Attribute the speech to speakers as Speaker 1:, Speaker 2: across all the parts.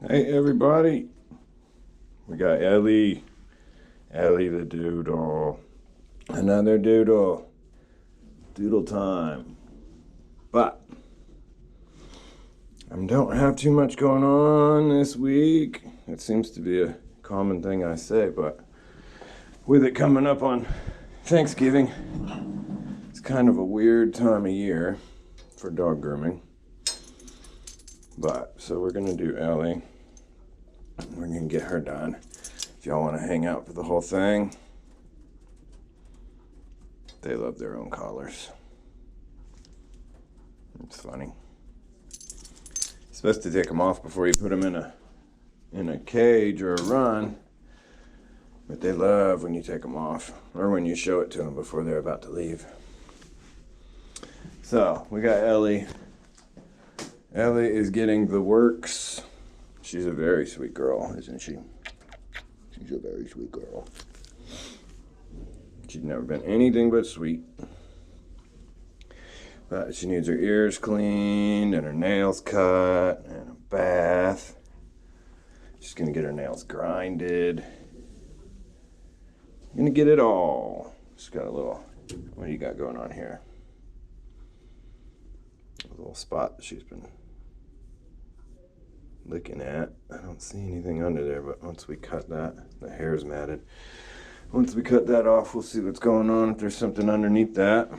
Speaker 1: Hey everybody, we got Ellie the Doodle, another Doodle time. But I don't have too much going on this week. It seems to be a common thing I say, but with it coming up on Thanksgiving, it's kind of a weird time of year for dog grooming. But so we're gonna do Ellie. We're gonna get her done. If y'all want to hang out for the whole thing, they love their own collars. It's funny. You're supposed to take them off before you put them in a cage or a run, but they love when you take them off or when you show it to them before they're about to leave. So we got Ellie. Ellie is getting the works. She's a very sweet girl, isn't she? She's a very sweet girl. She's never been anything but sweet. But she needs her ears cleaned and her nails cut and a bath. She's gonna get her nails grinded. Gonna get it all. She's got a little, what do you got going on here? A little spot that she's been looking at. I don't see anything under there, but once we cut that, the hair's matted. Once we cut that off, we'll see what's going on, if there's something underneath that.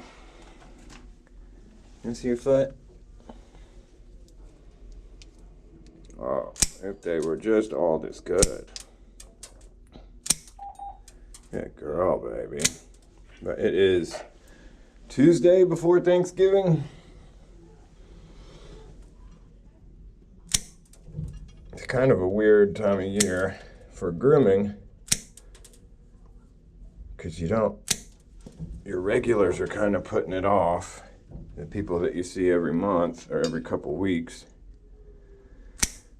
Speaker 1: You see your foot? Oh, if they were just all this good. Good girl, baby. But it is Tuesday before Thanksgiving. It's kind of a weird time of year for grooming because your regulars are kind of putting it off. The people that you see every month or every couple weeks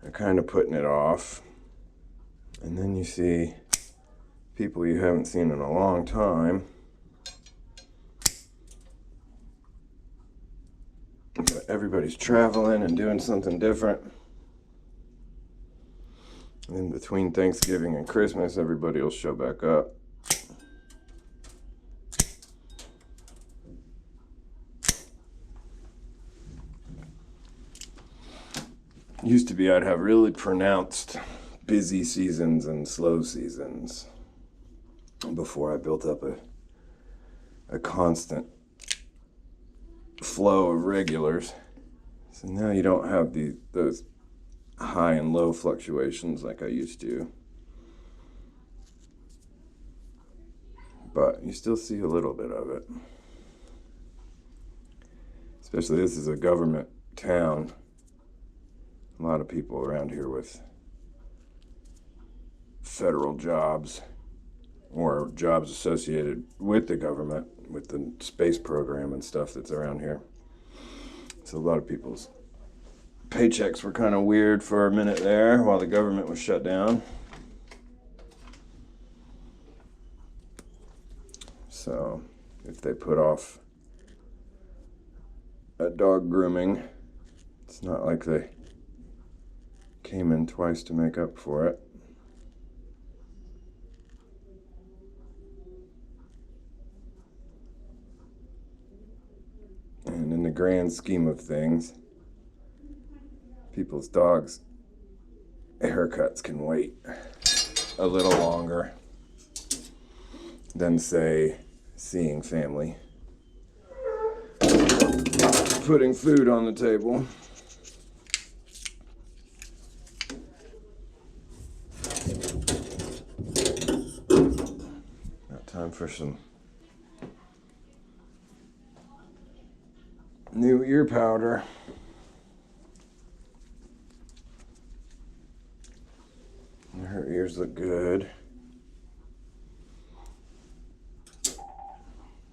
Speaker 1: are kind of putting it off. And then you see people you haven't seen in a long time. But everybody's traveling and doing something different. In between Thanksgiving and Christmas, everybody will show back up. Used to be I'd have really pronounced busy seasons and slow seasons before I built up a constant flow of regulars. So now you don't have those high and low fluctuations like I used to. But you still see a little bit of it. Especially this is a government town. A lot of people around here with federal jobs or jobs associated with the government, with the space program and stuff that's around here. So a lot of people's paychecks were kind of weird for a minute there while the government was shut down. So if they put off a dog grooming, it's not like they came in twice to make up for it. And in the grand scheme of things, people's dogs' haircuts can wait a little longer than, say, seeing family, putting food on the table. Now time for some new ear powder. Her ears look good.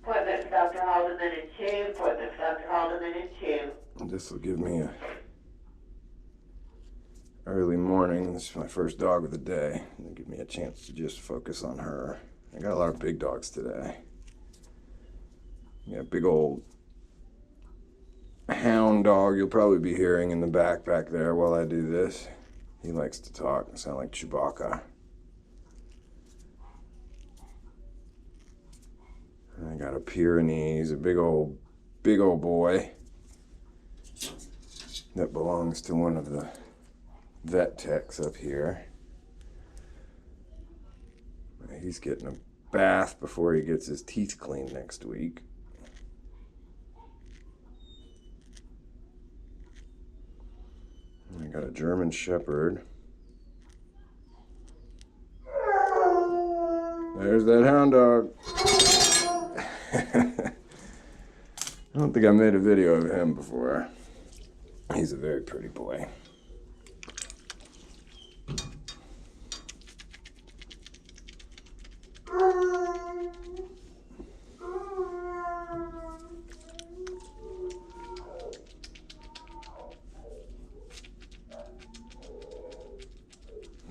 Speaker 2: Appointment for Dr. Haldeman in 2. Appointment for Dr. Haldeman in 2.
Speaker 1: This will give me a early morning. This is my first dog of the day. It'll give me a chance to just focus on her. I got a lot of big dogs today. Yeah, big old hound dog you'll probably be hearing in the back there while I do this. He likes to talk and sound like Chewbacca. And I got a Pyrenees, a big old boy that belongs to one of the vet techs up here. He's getting a bath before he gets his teeth cleaned next week. I got a German Shepherd. There's that hound dog. I don't think I made a video of him before. He's a very pretty boy.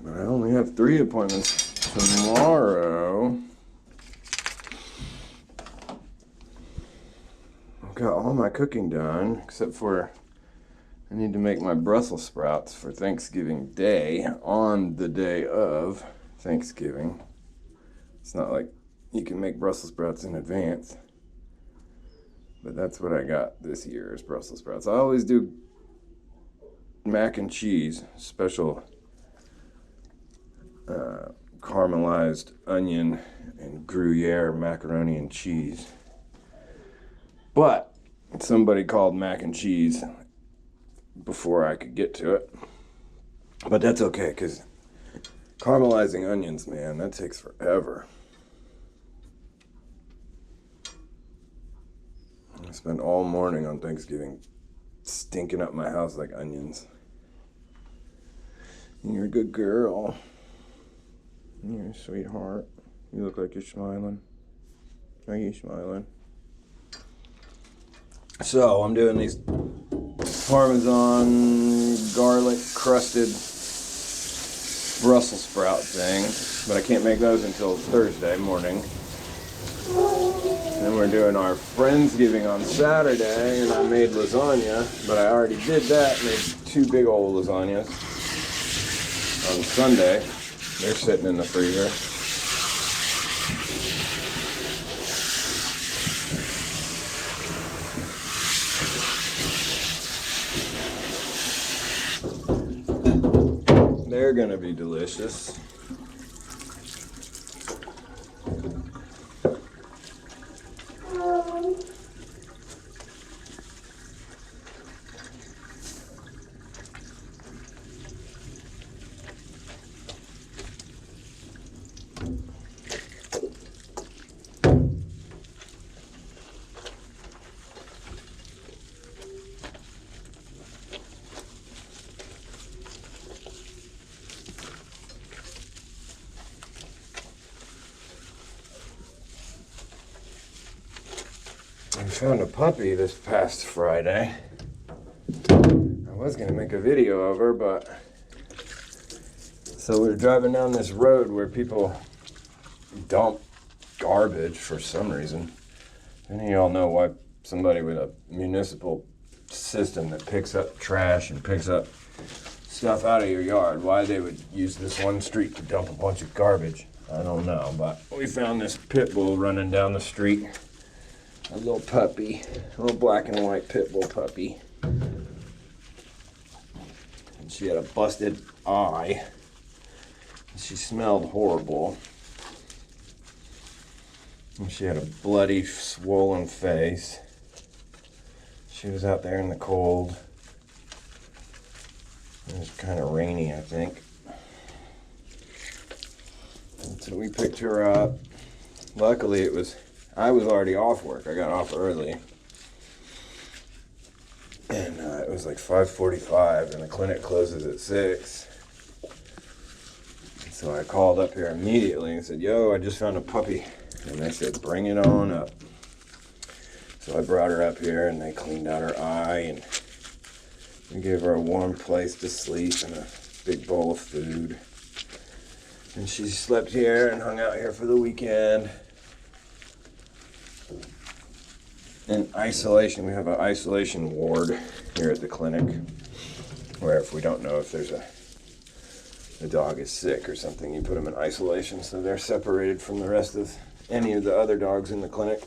Speaker 1: But I only have 3 appointments tomorrow. I've got all my cooking done, except for I need to make my Brussels sprouts for Thanksgiving Day, on the day of Thanksgiving. It's not like you can make Brussels sprouts in advance. But that's what I got this year, is Brussels sprouts. I always do mac and cheese, special caramelized onion and Gruyere macaroni and cheese. But somebody called mac and cheese before I could get to it. But that's okay, because caramelizing onions, man, that takes forever. I spent all morning on Thanksgiving stinking up my house like onions. You're a good girl. You're a sweetheart. You look like you're smiling. Are you smiling? So I'm doing these Parmesan garlic crusted Brussels sprout things, but I can't make those until Thursday morning. And then we're doing our Friendsgiving on Saturday, and I made lasagna, but I already did that. Made 2 big old lasagnas on Sunday. They're sitting in the freezer. They're gonna be delicious. I found a puppy this past Friday. I was gonna make a video of her, but so we were driving down this road where people dump garbage for some reason. Any of y'all know why somebody with a municipal system that picks up trash and picks up stuff out of your yard, why they would use this one street to dump a bunch of garbage? I don't know, but we found this pit bull running down the street. A little puppy, a little black and white pit bull puppy. And she had a busted eye. She smelled horrible. And she had a bloody, swollen face. She was out there in the cold. It was kind of rainy, I think. And so we picked her up. Luckily, I was already off work. I got off early. And it was like 5:45, and the clinic closes at 6. So I called up here immediately and said, yo, I just found a puppy. And they said, bring it on up. So I brought her up here, and they cleaned out her eye, and we gave her a warm place to sleep and a big bowl of food. And she slept here and hung out here for the weekend. In isolation, we have an isolation ward here at the clinic, where if we don't know if there's a the dog is sick or something, you put them in isolation so they're separated from the rest of any of the other dogs in the clinic.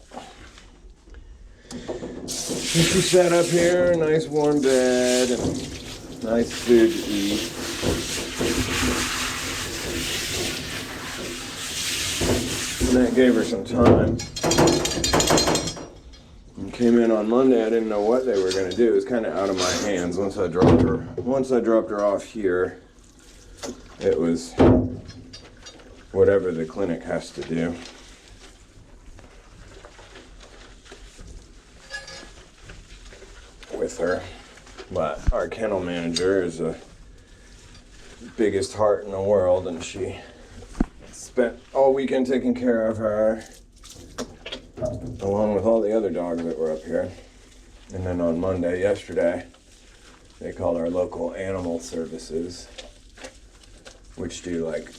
Speaker 1: And she sat up here, nice warm bed, and nice food to eat. And that gave her some time. And came in on Monday, I didn't know what they were going to do. It was kind of out of my hands once I dropped her off here. It was whatever the clinic has to do. With her. But our kennel manager is the biggest heart in the world, and she spent all weekend taking care of her, along with all the other dogs that were up here. And then on Monday, yesterday, they called our local animal services, which do like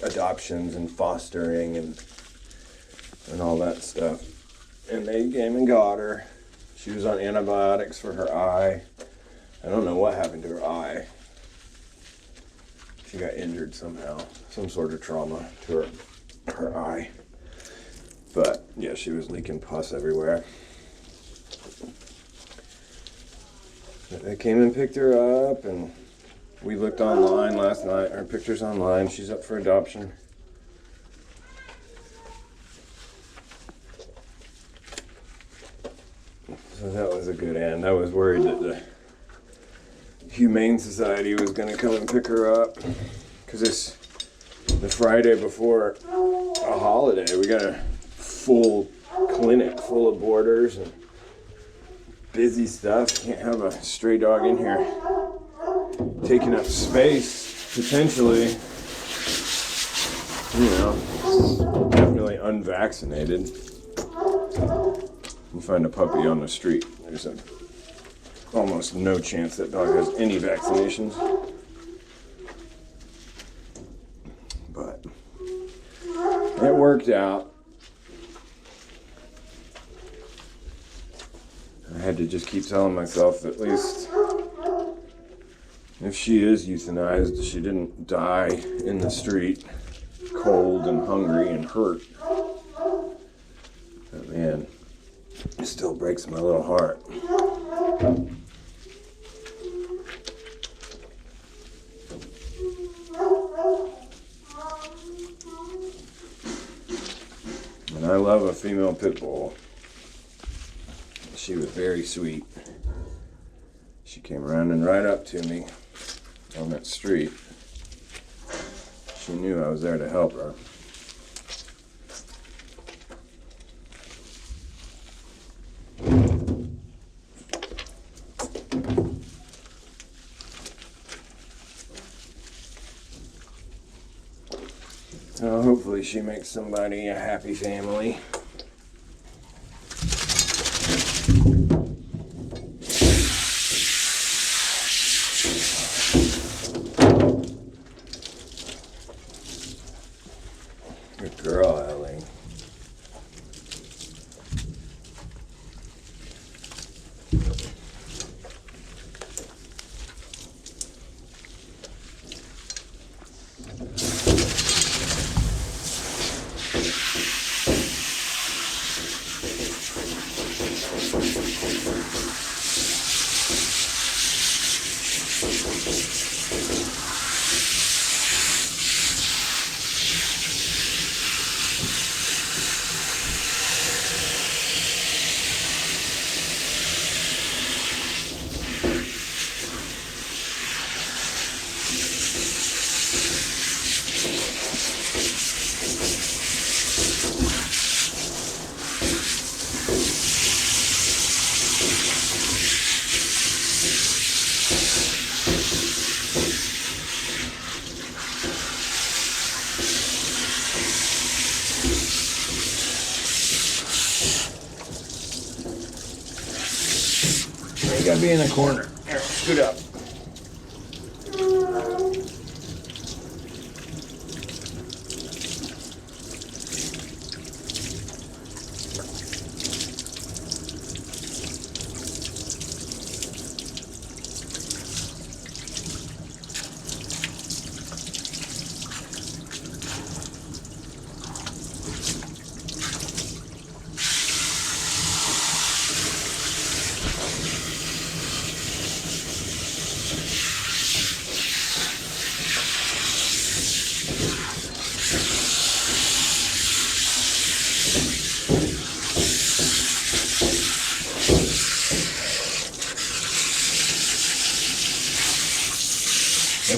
Speaker 1: adoptions and fostering and all that stuff. And they came and got her. She was on antibiotics for her eye. I don't know what happened to her eye. She got injured somehow, some sort of trauma to her eye. But yeah, she was leaking pus everywhere. But they came and picked her up, and we looked online last night. Her picture's online. She's up for adoption. So that was a good end. I was worried that the Humane Society was going to come and pick her up, because it's the Friday before a holiday. We got a full clinic full of boarders and busy stuff. Can't have a stray dog in here taking up space, potentially, you know, definitely unvaccinated. You find a puppy on the street, there's almost no chance that dog has any vaccinations. But it worked out. I had to just keep telling myself, at least if she is euthanized, she didn't die in the street, cold and hungry and hurt. But man, it still breaks my little heart. And I love a female pit bull. She was very sweet. She came running right up to me on that street. She knew I was there to help her. So hopefully she makes somebody a happy family. Good girl, Ellie. You gotta be in the corner. Here, scoot up.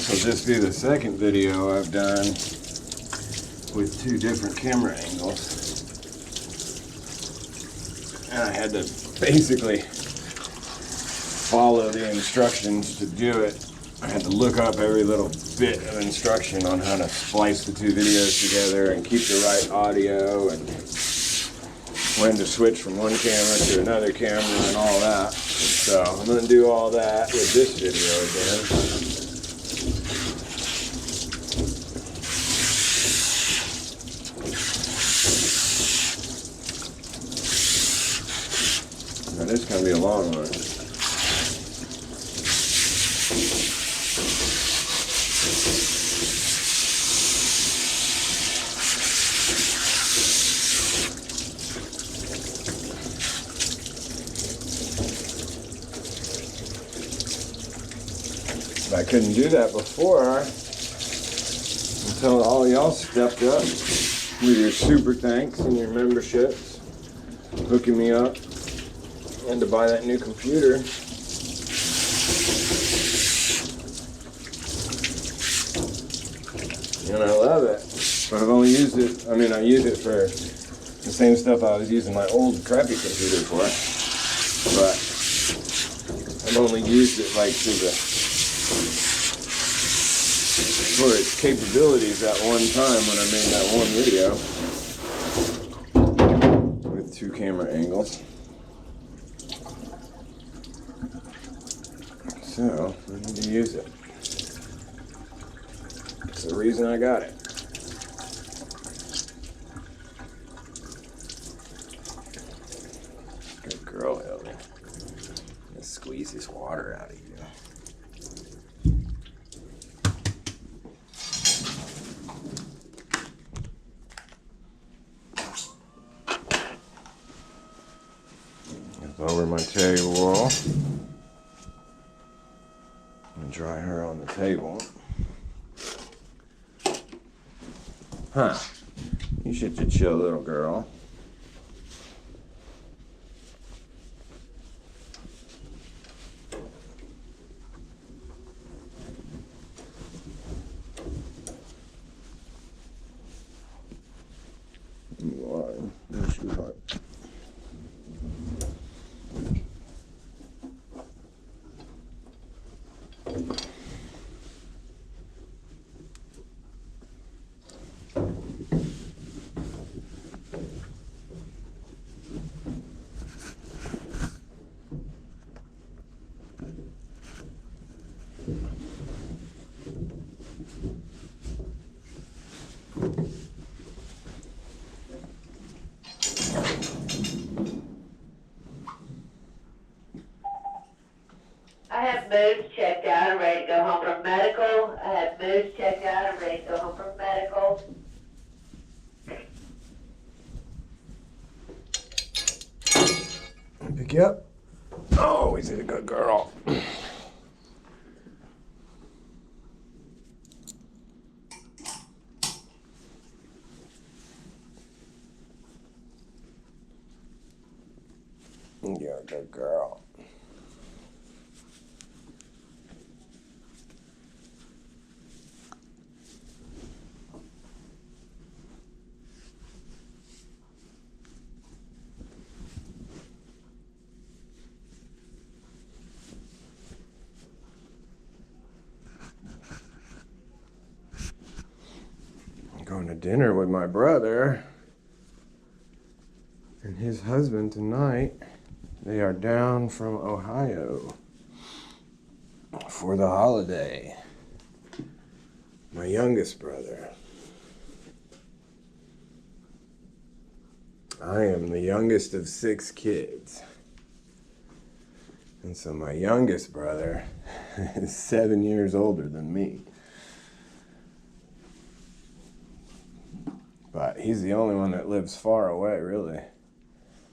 Speaker 1: This will just be the second video I've done with 2 different camera angles. And I had to basically follow the instructions to do it. I had to look up every little bit of instruction on how to splice the 2 videos together and keep the right audio and when to switch from one camera to another camera and all that. So I'm going to do all that with this video again. Now this is going to be a long one. I couldn't do that before until all y'all stepped up with your super thanks and your memberships, hooking me up, and to buy that new computer. And I love it. But I've only used it, I use it for the same stuff I was using my old crappy computer for. But I've only used it like for its capabilities at one time when I made that one video with 2 camera angles. So I need to use it. It's the reason I got it. Good girl, Ellie. Let's squeeze this water out of you. Over my table and dry her on the table. Huh. You should just chill, little girl. You are. Yes, you are.
Speaker 2: I have Moose checked out and ready to go home from medical. I have Moose checked out and ready to go home from medical.
Speaker 1: Pick you up. Oh, he's a good girl. You're a good girl. Going to dinner with my brother and his husband tonight. They are down from Ohio for the holiday. My youngest brother. I am the youngest of 6 kids. And so my youngest brother is 7 years older than me. But he's the only one that lives far away, really.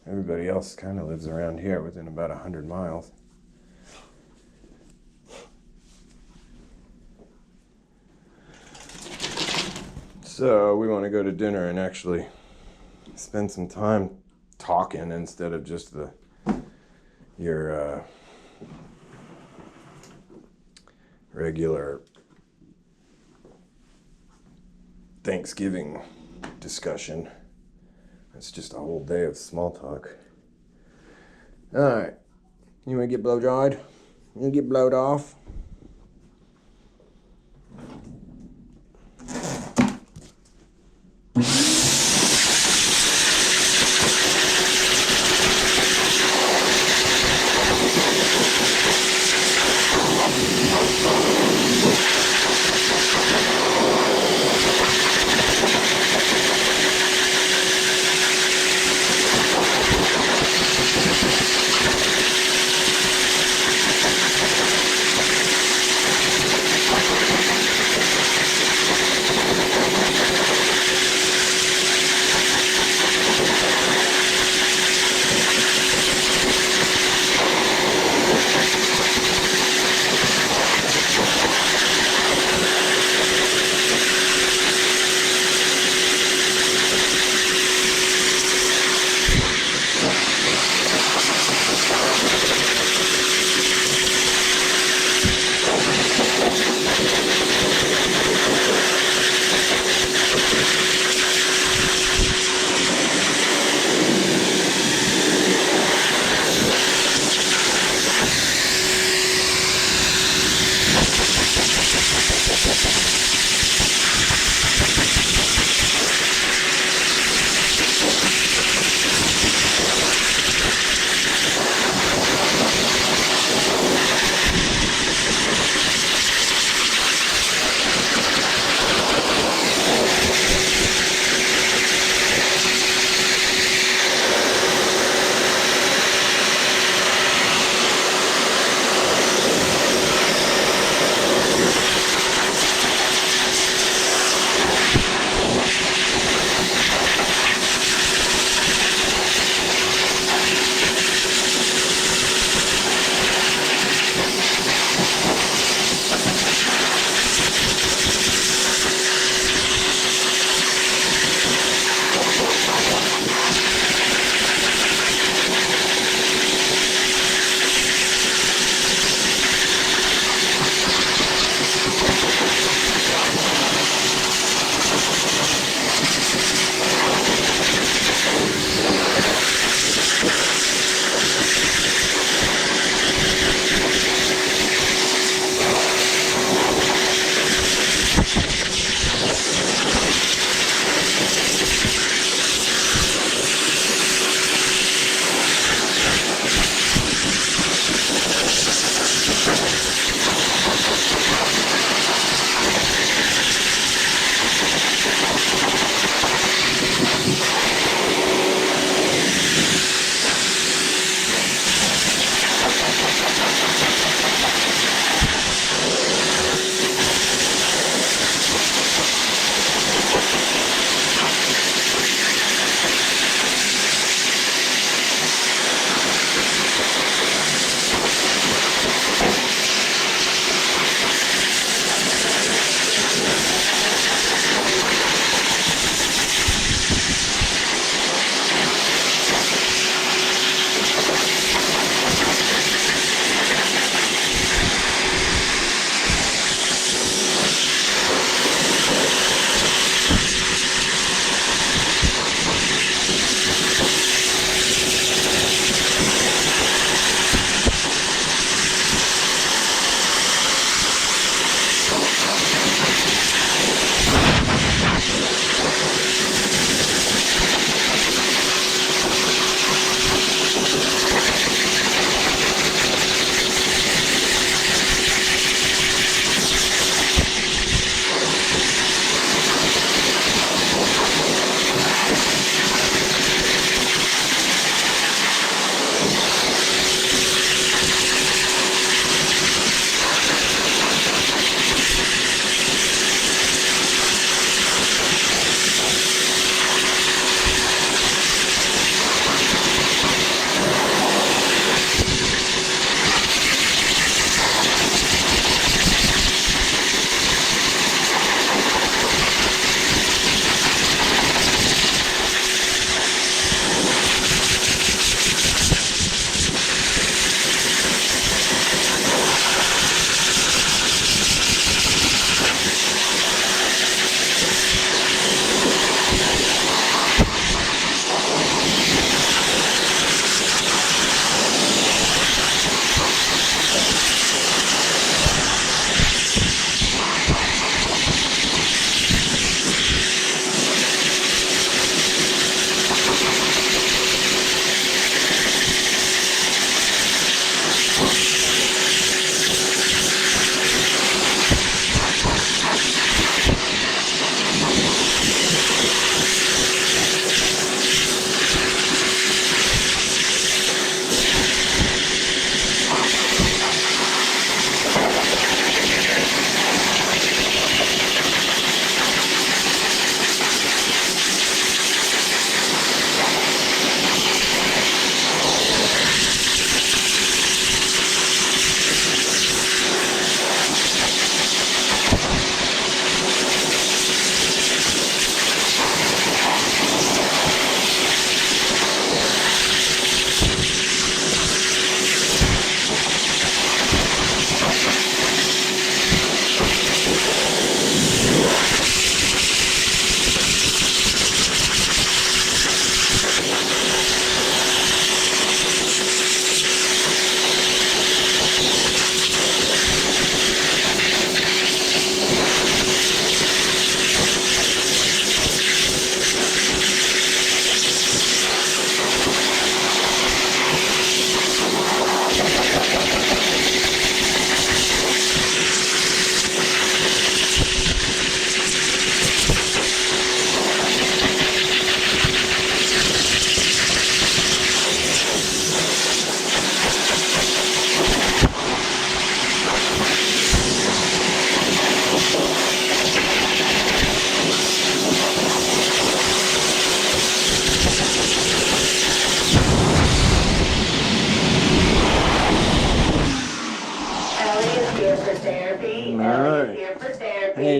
Speaker 1: Everybody else kind of lives around here within about 100 miles. So we want to go to dinner and actually spend some time talking instead of just your regular Thanksgiving discussion. It's just a whole day of small talk. All right, you wanna get blow dried? You wanna get blowed off?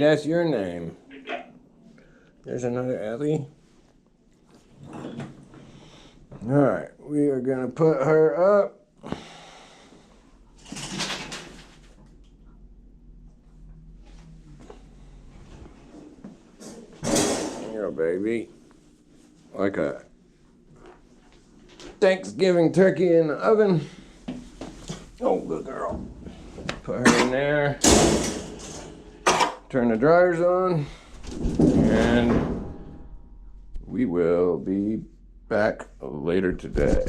Speaker 1: that's your name. There's another Ellie. Alright, we are gonna put her up. Here, baby. Like a Thanksgiving turkey in the oven. Oh, good girl. Put her in there. Turn the dryers on. And we will be back later today.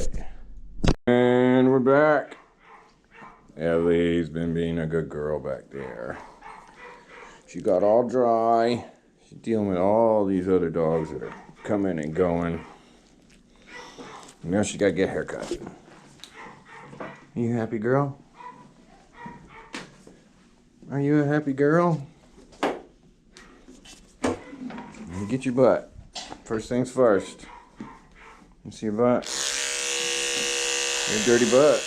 Speaker 1: And we're back. Ellie's been being a good girl back there. She got all dry. She's dealing with all these other dogs that are coming and going. Now she gotta get a haircut. You a happy girl? Are you a happy girl? You get your butt. First things first. You see your butt? Your dirty butt.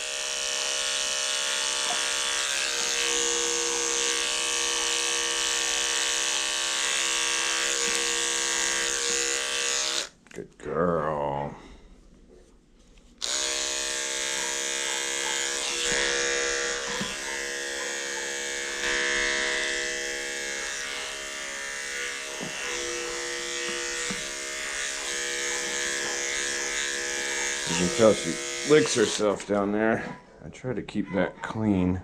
Speaker 1: Good girl. You can tell she licks herself down there. I try to keep that clean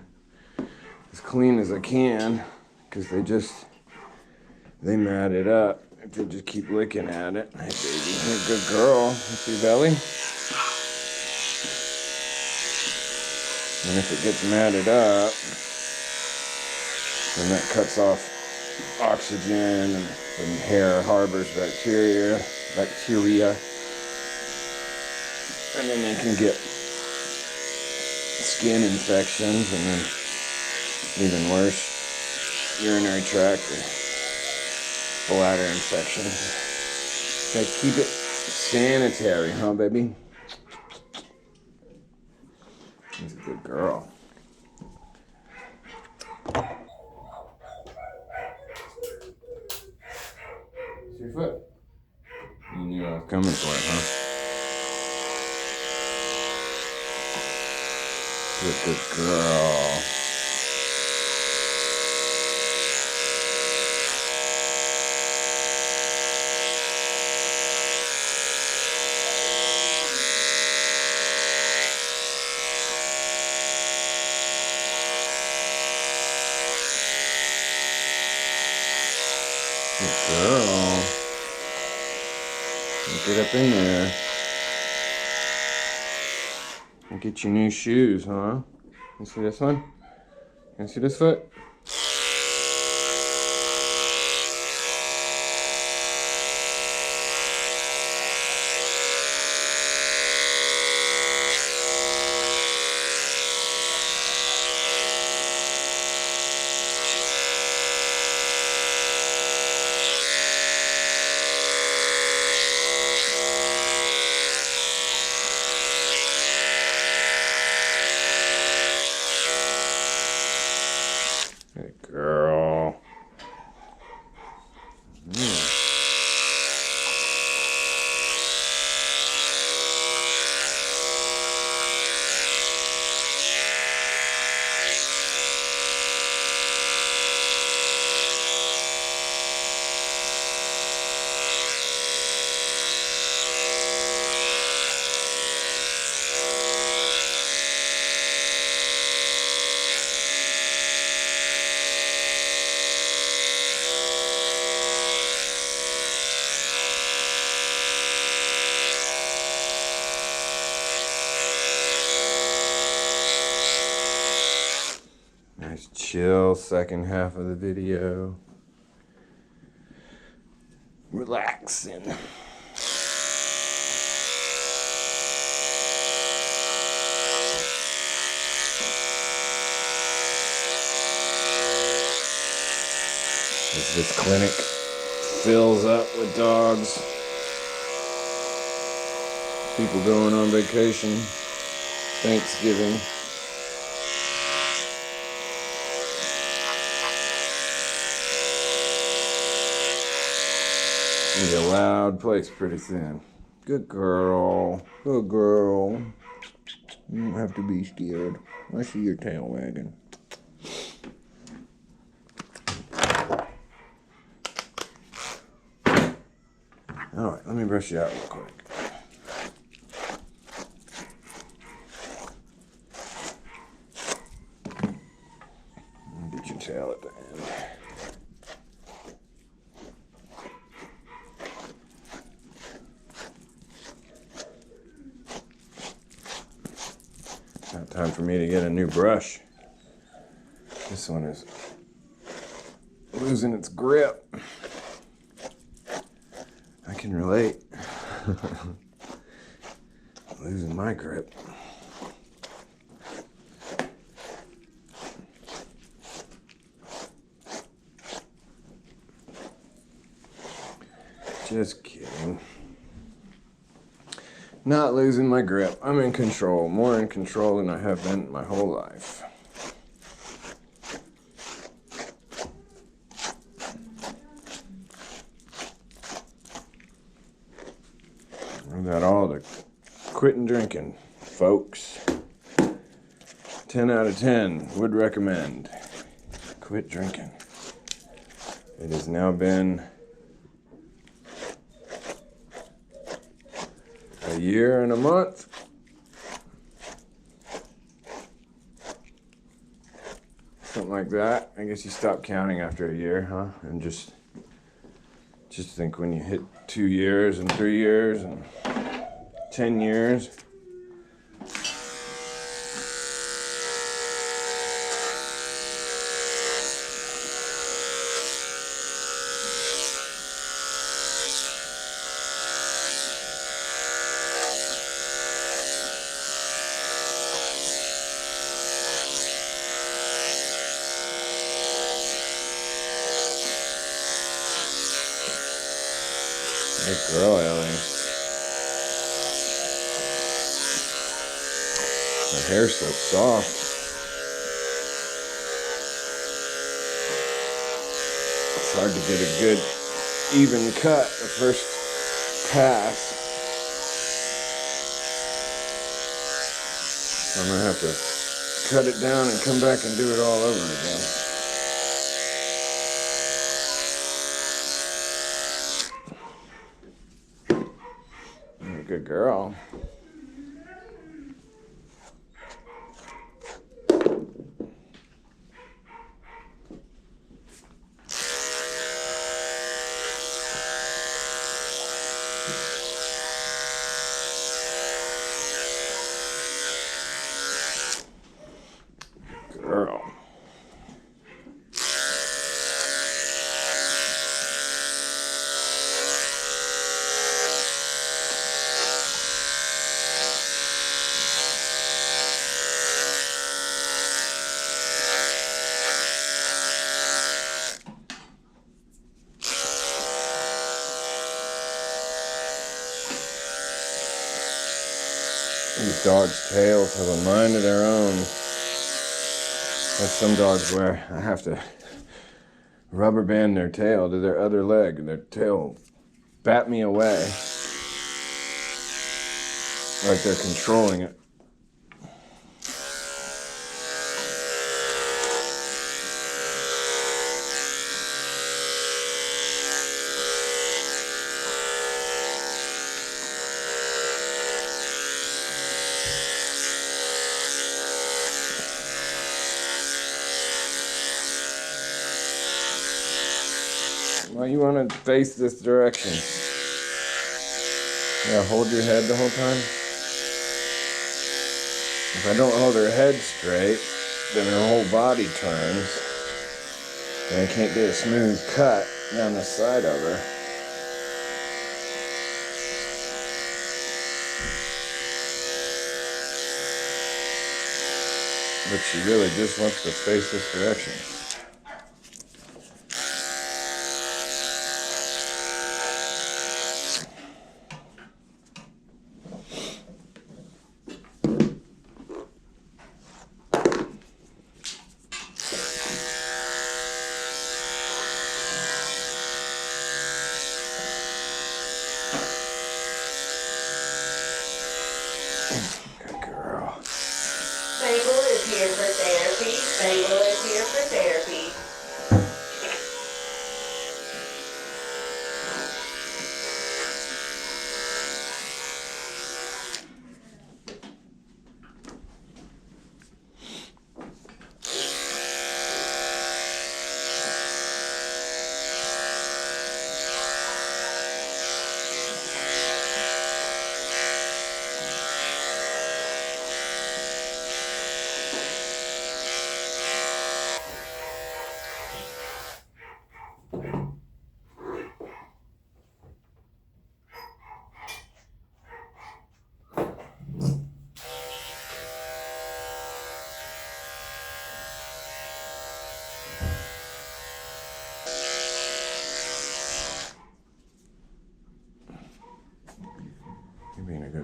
Speaker 1: as I can, because they mat it up if they just keep licking at it. Hey baby, you're a good girl. That's your belly. And if it gets matted up, then that cuts off oxygen and hair harbors bacteria. And then they can get skin infections, and then even worse, urinary tract or bladder infections. Gotta keep it sanitary, huh, baby? She's a good girl. See your foot? You knew I was coming for it, huh? Good girl. Good girl. Get up in there. And get your new shoes, huh? You see this one? You see this foot? Good girl. Nice chill second half of the video. Relaxing. As this clinic fills up with dogs, people going on vacation, Thanksgiving. It'll be a loud place pretty soon. Good girl. Good girl. You don't have to be scared. I see your tail wagging. Alright, let me brush you out real quick. Get your tail at the end. Now time for me to get a new brush. This one is losing its grip. I can relate. Losing my grip. Just kidding. Not losing my grip. I'm in control. More in control than I have been my whole life. I got all the quitting drinking, folks. 10 out of 10 would recommend. Quit drinking. It has now been a year and a month. Something like that. I guess you stop counting after a year, huh? And just think when you hit 2 years and 3 years and 10 years. Good girl, Ellie. Her hair's so soft. It's hard to get a good, even cut the first pass. I'm gonna have to cut it down and come back and do it all over again. You're a good girl. Girl. These dogs' tails have a mind of their own. There's some dogs where I have to rubber band their tail to their other leg, and their tail will bat me away. Like they're controlling it. Well, you want to face this direction. Yeah, hold your head the whole time. If I don't hold her head straight, then her whole body turns. And I can't get a smooth cut down the side of her. But she really just wants to face this direction.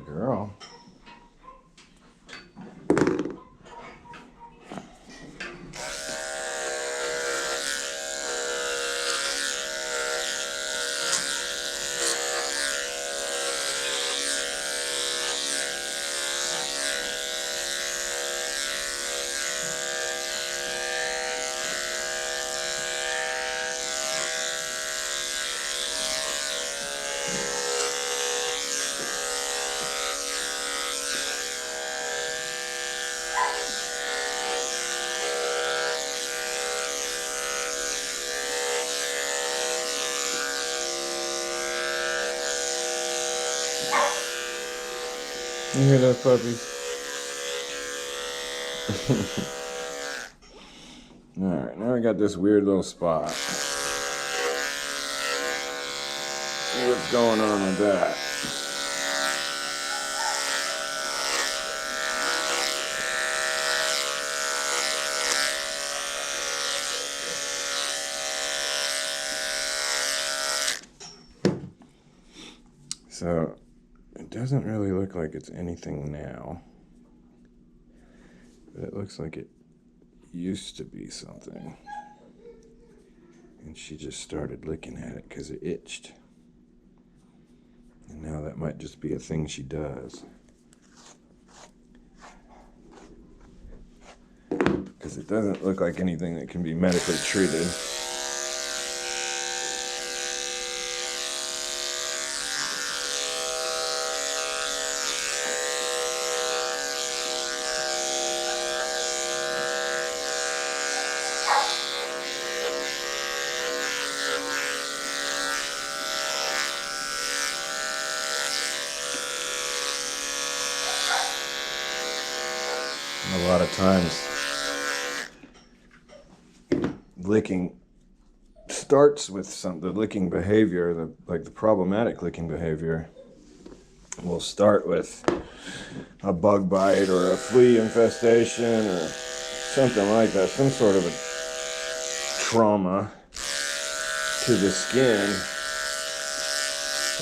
Speaker 1: Good girl. You hear those puppies? Alright, now we got this weird little spot. See what's going on with that. So, it doesn't really look like it's anything now. But it looks like it used to be something. And she just started licking at it because it itched. And now that might just be a thing she does. Because it doesn't look like anything that can be medically treated. A lot of times, licking starts with the licking behavior, the problematic licking behavior will start with a bug bite or a flea infestation or something like that, some sort of a trauma to the skin,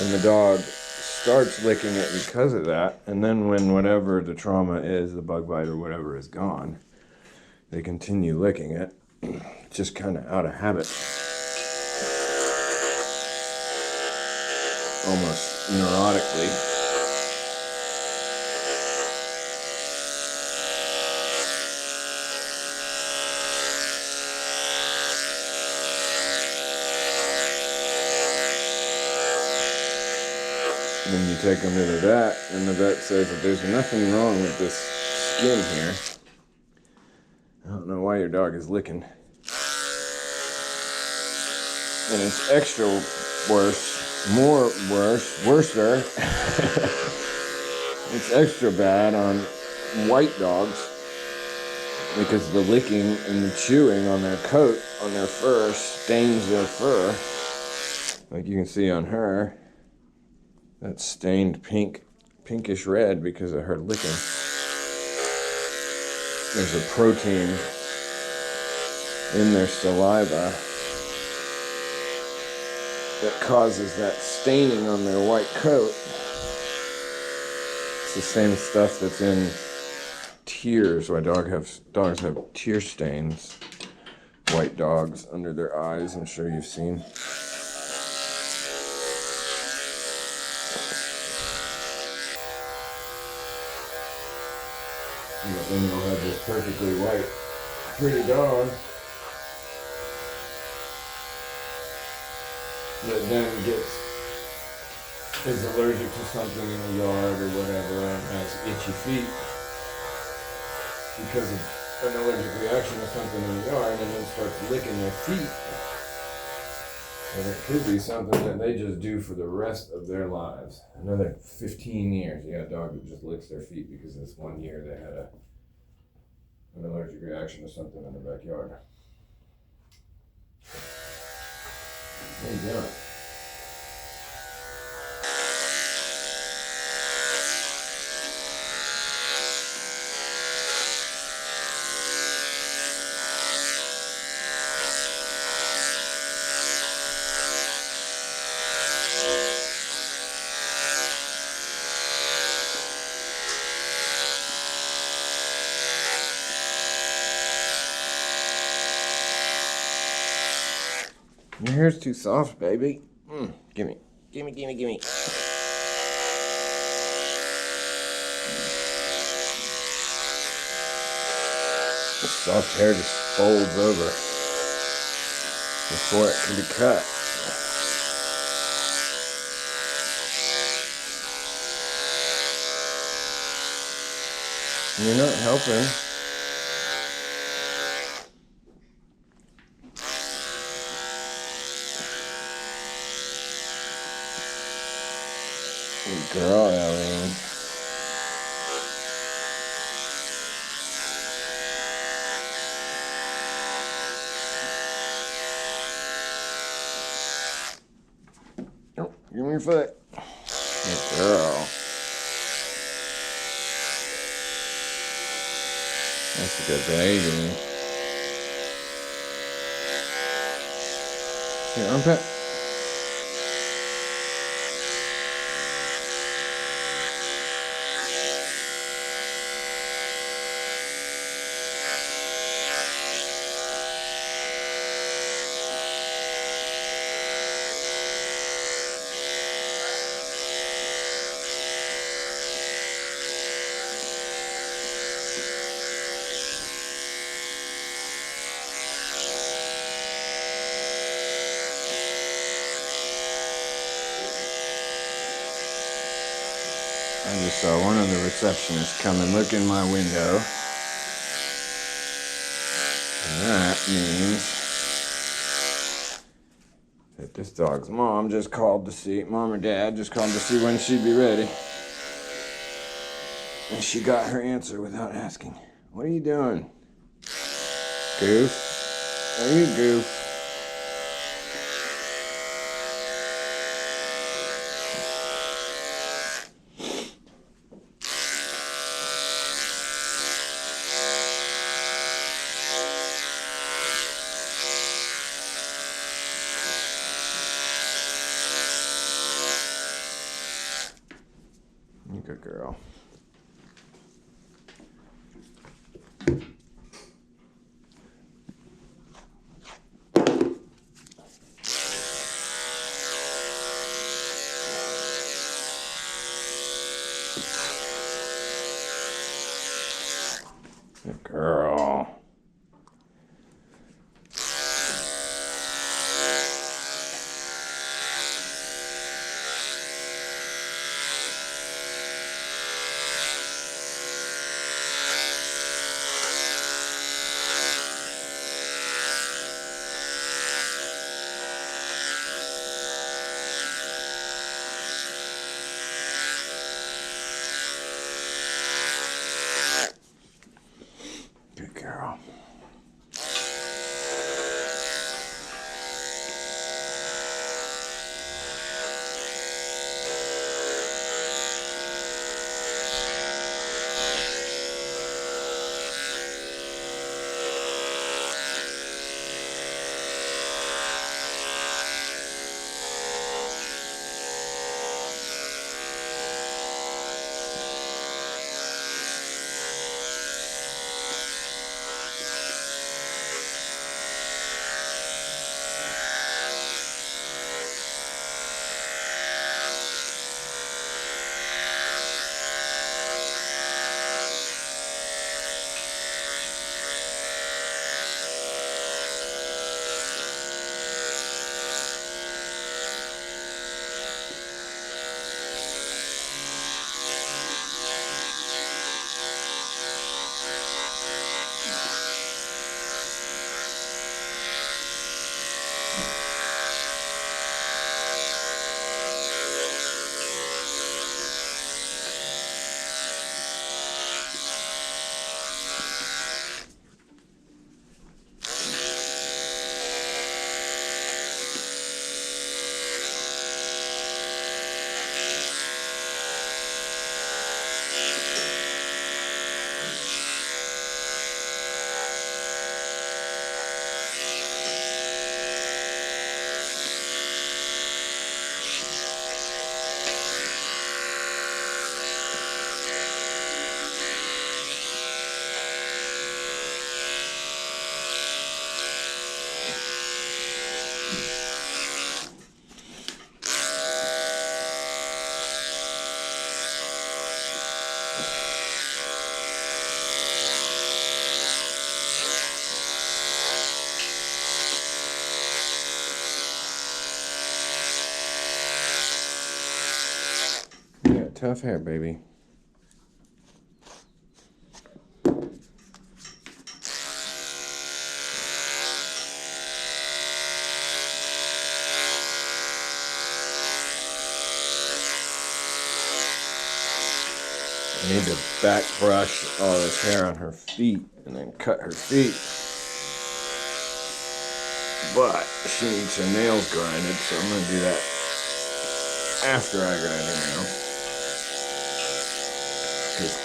Speaker 1: and the dog starts licking it because of that, and then when whatever the trauma is, the bug bite or whatever is gone, they continue licking it, just kind of out of habit. Almost neurotically. Then you take them to the vet, and the vet says that there's nothing wrong with this skin here. I don't know why your dog is licking. And it's extra worser. It's extra bad on white dogs because the licking and the chewing on their coat, on their fur, stains their fur. Like you can see on her. That's stained pinkish red because of her licking. There's a protein in their saliva that causes that staining on their white coat. It's the same stuff that's in tears. Why dogs have tear stains. White dogs under their eyes, I'm sure you've seen. But then you'll have this perfectly white, pretty dog that then is allergic to something in the yard or whatever and has itchy feet because of an allergic reaction to something in the yard and then starts licking their feet. And it could be something that they just do for the rest of their lives. Another 15 years. You got a dog that just licks their feet because this one year they had an allergic reaction to something in the backyard. What are you doing? hair's too soft, baby. Gimme. Gimme, gimme, gimme. This soft hair just folds over before it can be cut. You're not helping. Good girl, Ellie. Oh, give me your foot. Good girl. That's a good baby. Your armpit. I just saw one of the receptionists come and look in my window. And that means that this dog's mom just called to see, mom or dad just called to see when she'd be ready. And she got her answer without asking. What are you doing? Goof? Are you goof? You good girl. Good girl. tough hair, baby. I need to back brush all this hair on her feet and then cut her feet. But she needs her nails grinded, so I'm going to do that after I grind her nails. Because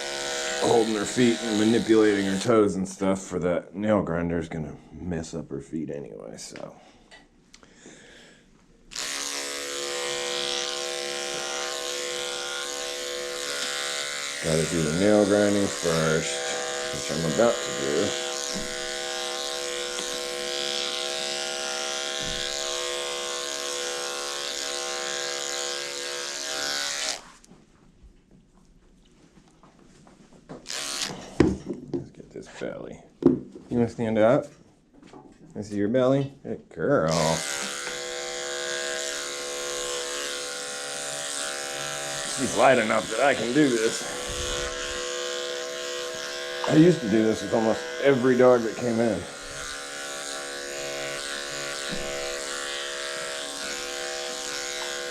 Speaker 1: holding her feet and manipulating her toes and stuff for that nail grinder is going to mess up her feet anyway, so. Gotta do the nail grinding first, which I'm about to do. Let's get this belly. You wanna stand up? I see your belly? Good girl. She's light enough that I can do this. I used to do this with almost every dog that came in.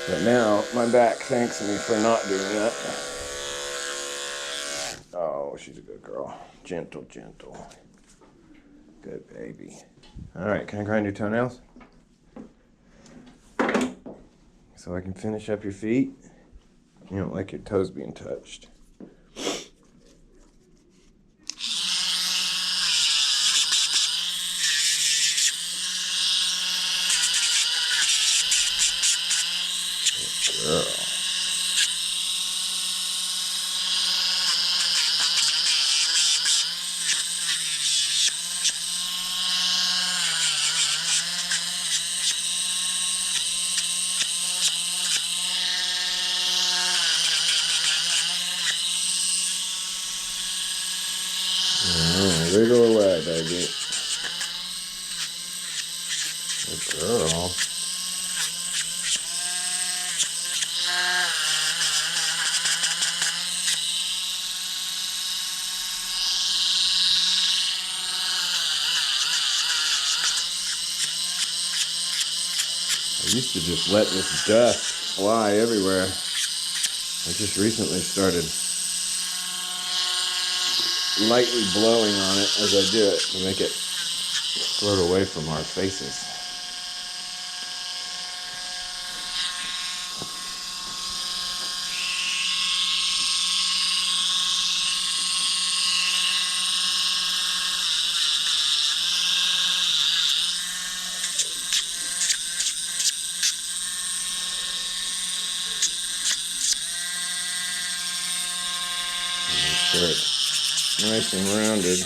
Speaker 1: But now, my back thanks me for not doing that. Oh, she's a good girl. Gentle, gentle. Good baby. Alright, can I grind your toenails? So I can finish up your feet? You don't like your toes being touched. Girl. Wiggle away, baby. Good girl. I used to just let this dust fly everywhere. I just recently started lightly blowing on it as I do it to make it float away from our faces. Make sure it's nice and rounded.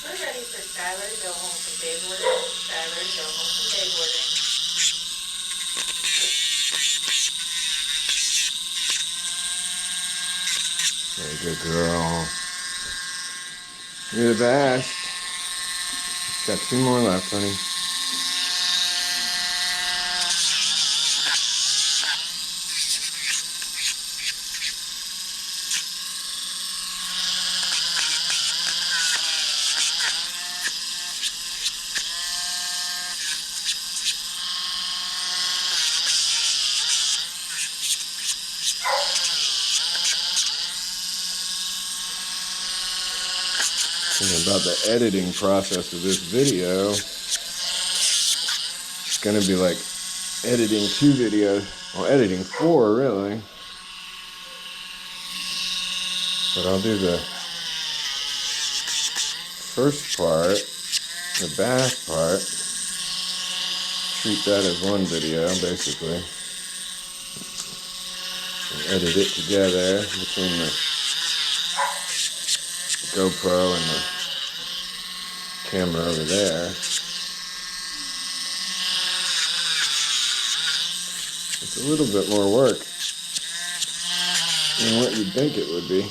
Speaker 2: We're ready for Skylar to go home from day boarding. Skylar to go home from day boarding.
Speaker 1: Very good girl. You're the best. Got 2 more left, honey. Thinking about the editing process of this video. It's gonna be like editing 2 videos, well, editing 4 really. But I'll do the first part, the bath part, treat that as one video basically, and edit it together between the GoPro and the camera over there. It's a little bit more work than what you'd think it would be.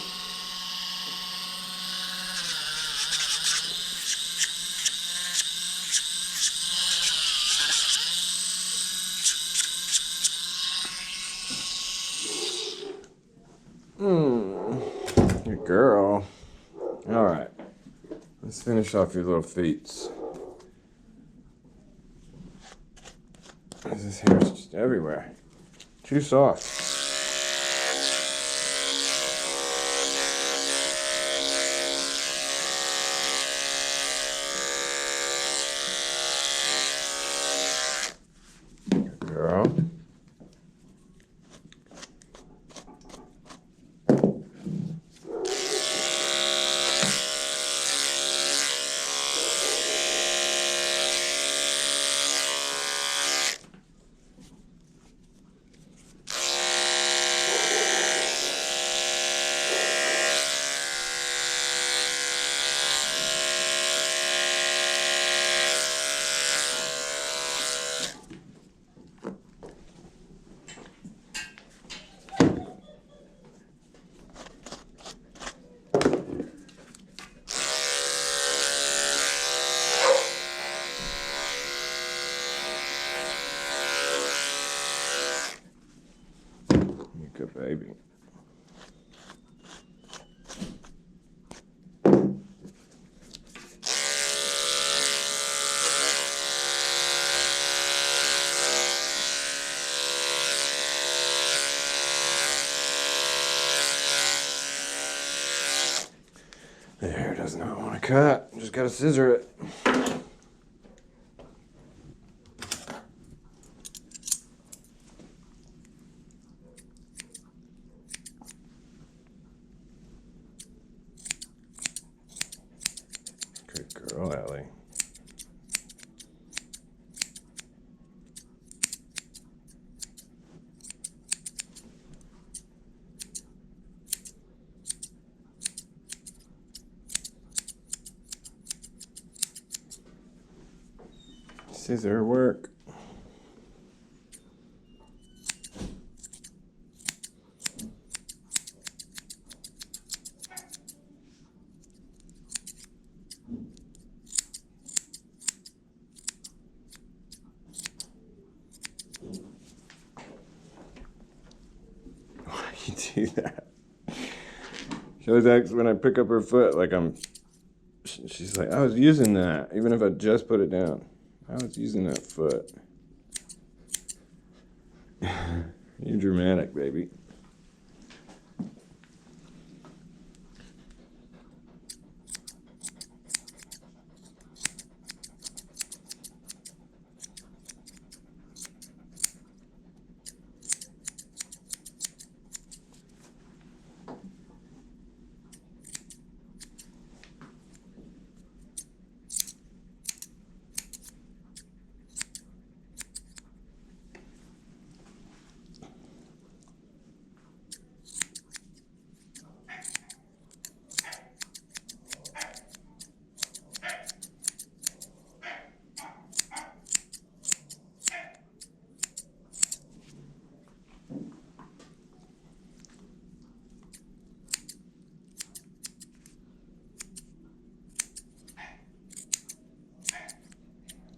Speaker 1: Good girl. All right, let's finish off your little feet. This hair's just everywhere. Too soft. Good girl. Good baby. The hair does not want to cut. Just gotta scissor it. Good girl, Ellie. Scissor work. Why do you do that? She always acts when I pick up her foot like she's like, I was using that, even if I just put it down. I was using that foot. You're dramatic, baby.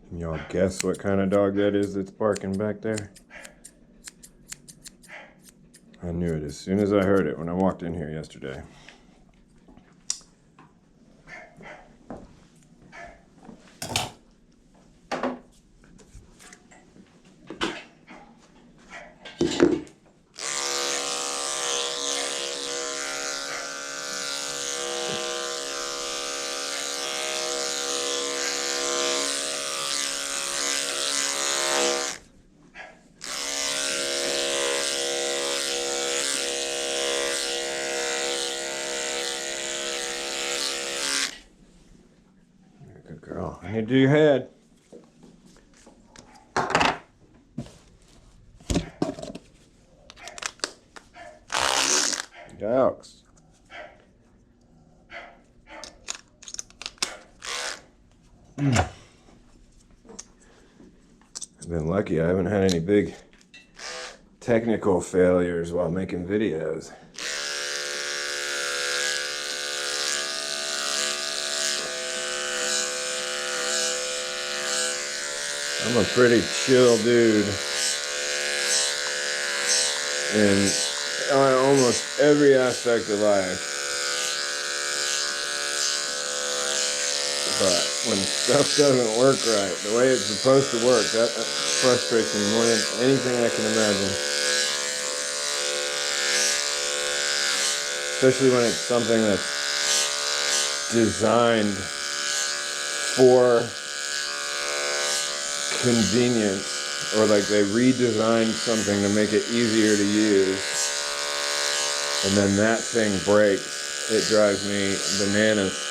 Speaker 1: Can y'all guess what kind of dog that is that's barking back there? I knew it as soon as I heard it when I walked in here yesterday. Good girl. I need to do your head. Dogs. I've been lucky. I haven't had any big technical failures while making videos. I'm a pretty chill dude in almost every aspect of life. But when stuff doesn't work right, the way it's supposed to work, that frustrates me more than anything I can imagine. Especially when it's something that's designed for convenience, or like they redesigned something to make it easier to use, and then that thing breaks. It drives me bananas.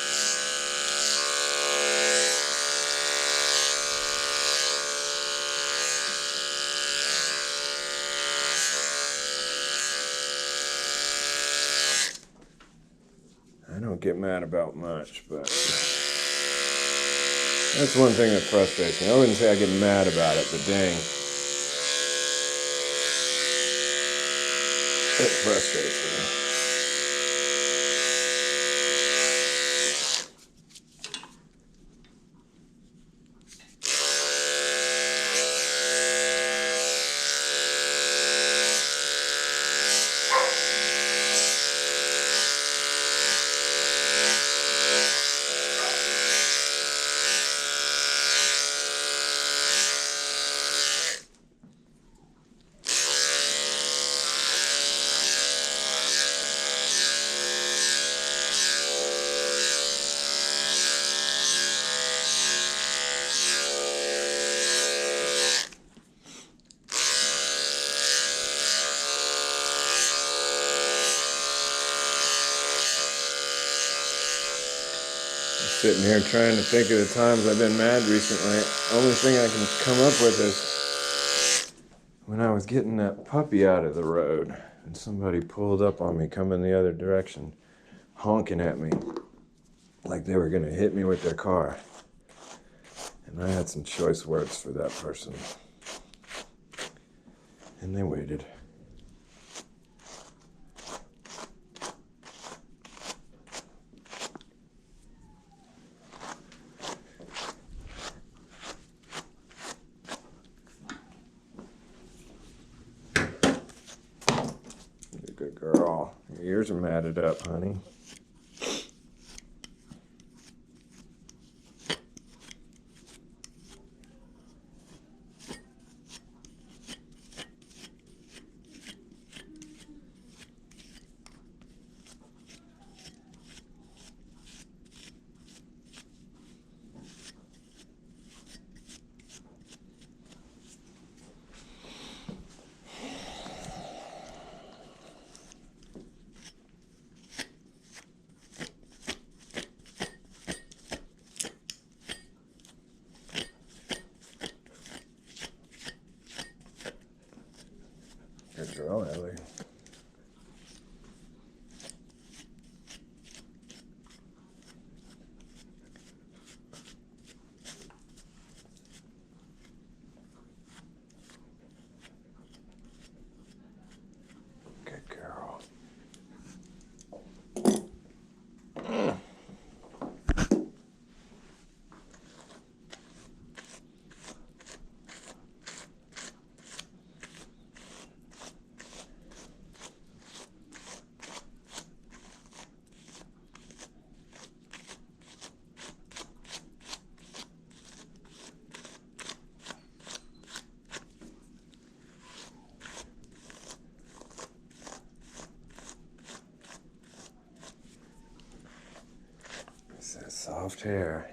Speaker 1: I don't get mad about much, but that's one thing that frustrates me. I wouldn't say I get mad about it, but dang, it frustrates me. Sitting here trying to think of the times I've been mad recently. Only thing I can come up with is when I was getting that puppy out of the road and somebody pulled up on me coming the other direction, honking at me like they were going to hit me with their car. And I had some choice words for that person. And they waited. Good girl. Your ears are matted up, honey. Good girl, Ellie. Good girl. It's that soft hair.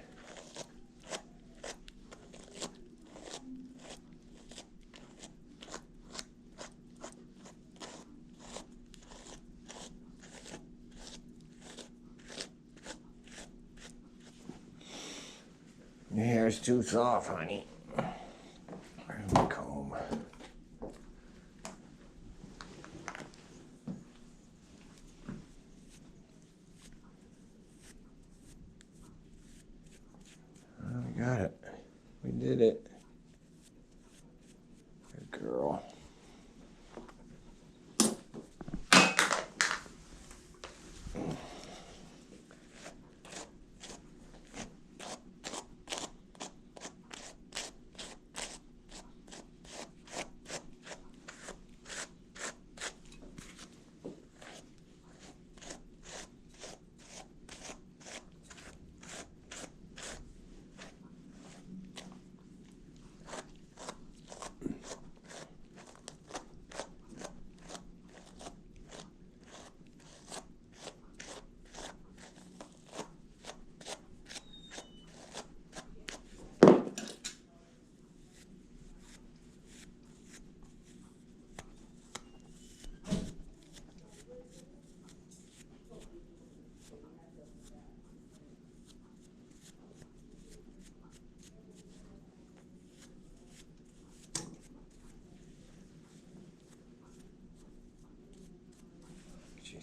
Speaker 1: Your hair's too soft, honey. Where's my comb? Oh, we got it. We did it. Good girl.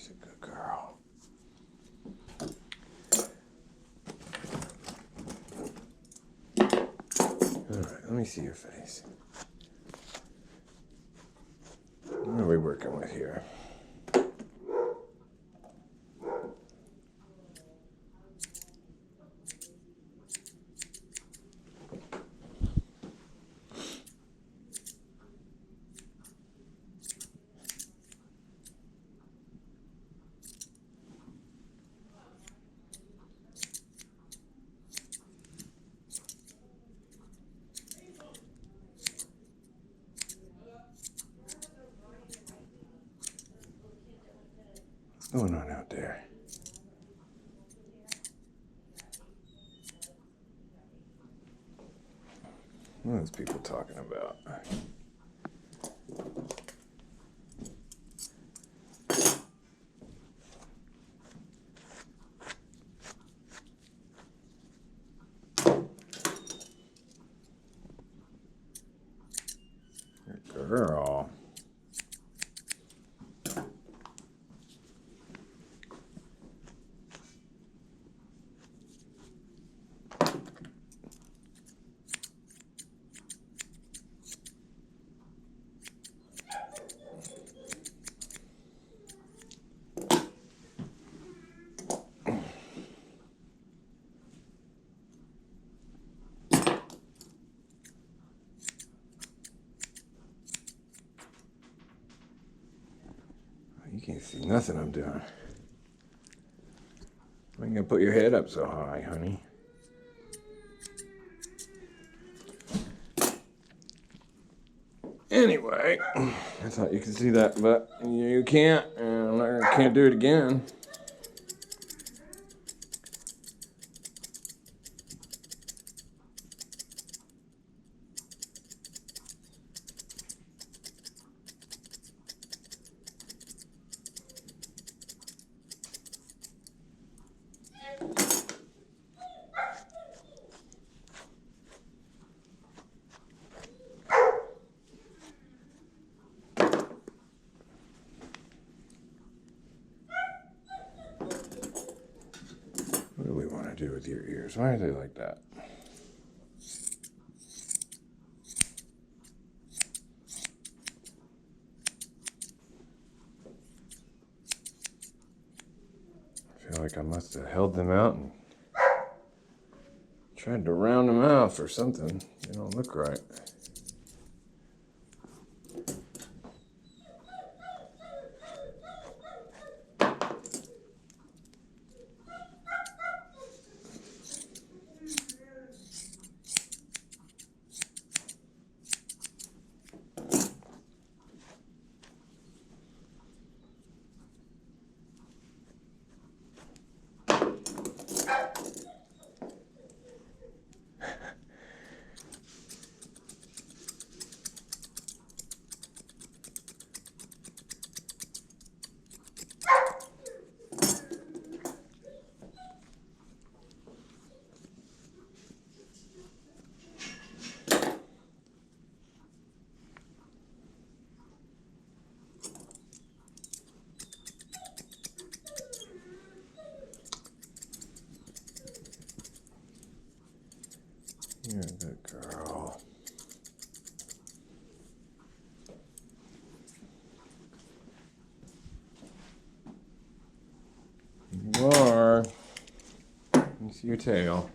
Speaker 1: She's a good girl. All right, let me see your face. What are we working with here? What's going on out there? What are those people talking about? Good girl. You can't see nothing I'm doing. I ain't gonna put your head up so high, honey. Anyway, I thought you could see that, but you can't, and I can't do it again. What do we want to do with your ears? Why are they like that? I feel like I must have held them out and tried to round them off or something. They don't look right. You're a good girl. You are. Let me see your tail.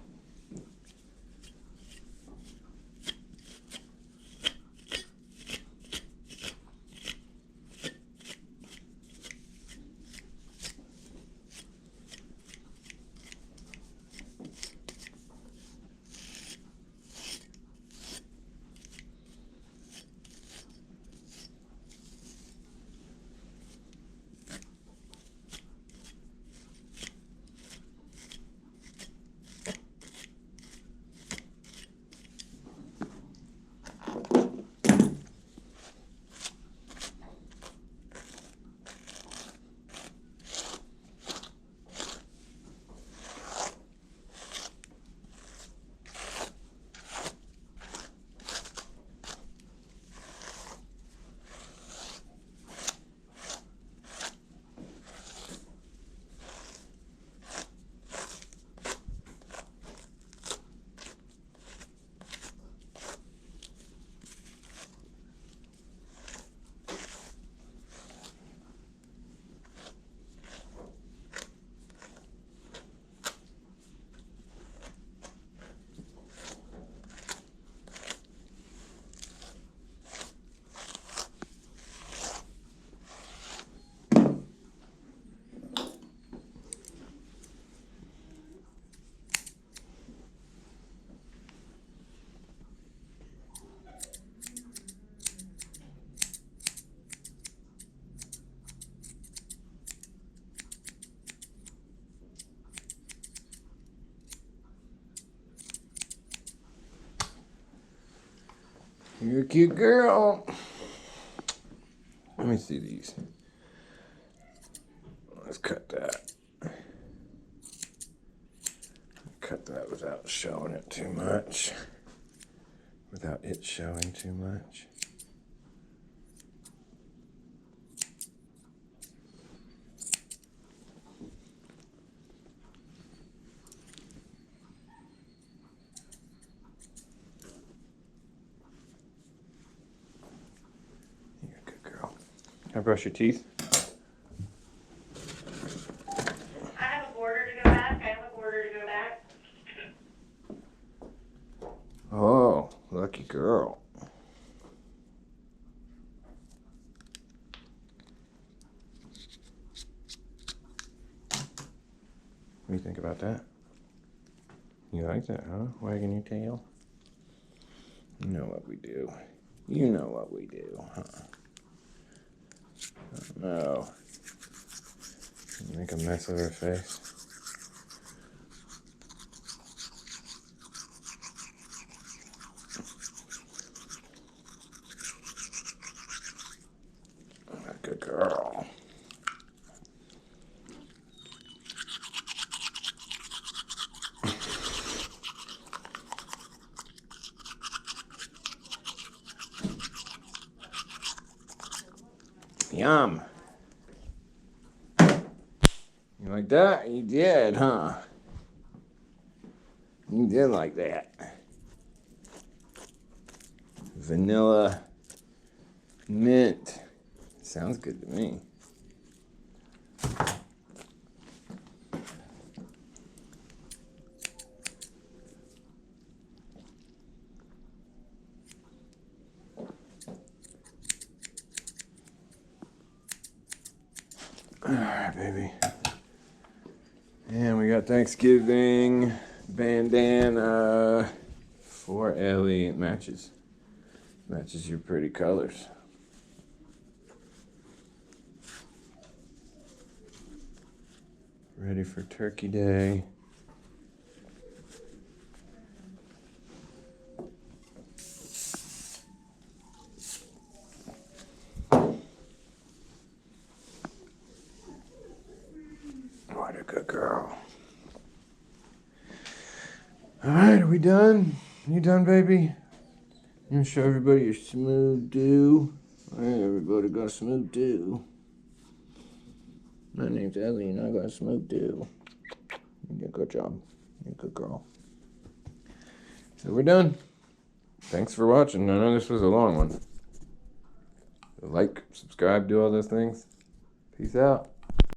Speaker 1: You're a cute girl. Let me see these. Let's cut that. Cut that without showing it too much. Without it showing too much. You're a good girl. Can I brush your teeth?
Speaker 2: I have a border to go back. I have a border to go back.
Speaker 1: Oh, lucky girl. What do you think about that? You like that, huh? Wagging your tail? You know what we do. You know what we do, huh? Oh, no. Make a mess of her face. Good girl. Yum. You like that? You did, huh? You did like that. Vanilla mint. Sounds good to me. Alright, baby. And we got Thanksgiving bandana for Ellie. It matches your pretty colors. Ready for Turkey Day. What a good girl. Alright, are we done? You done, baby? You gonna show everybody your smooth do? Alright, everybody got a smooth do. My name's Ellie and I got a smooth do. You did a good job. You're a good girl. So we're done. Thanks for watching. I know this was a long one. Like, subscribe, do all those things. Peace out.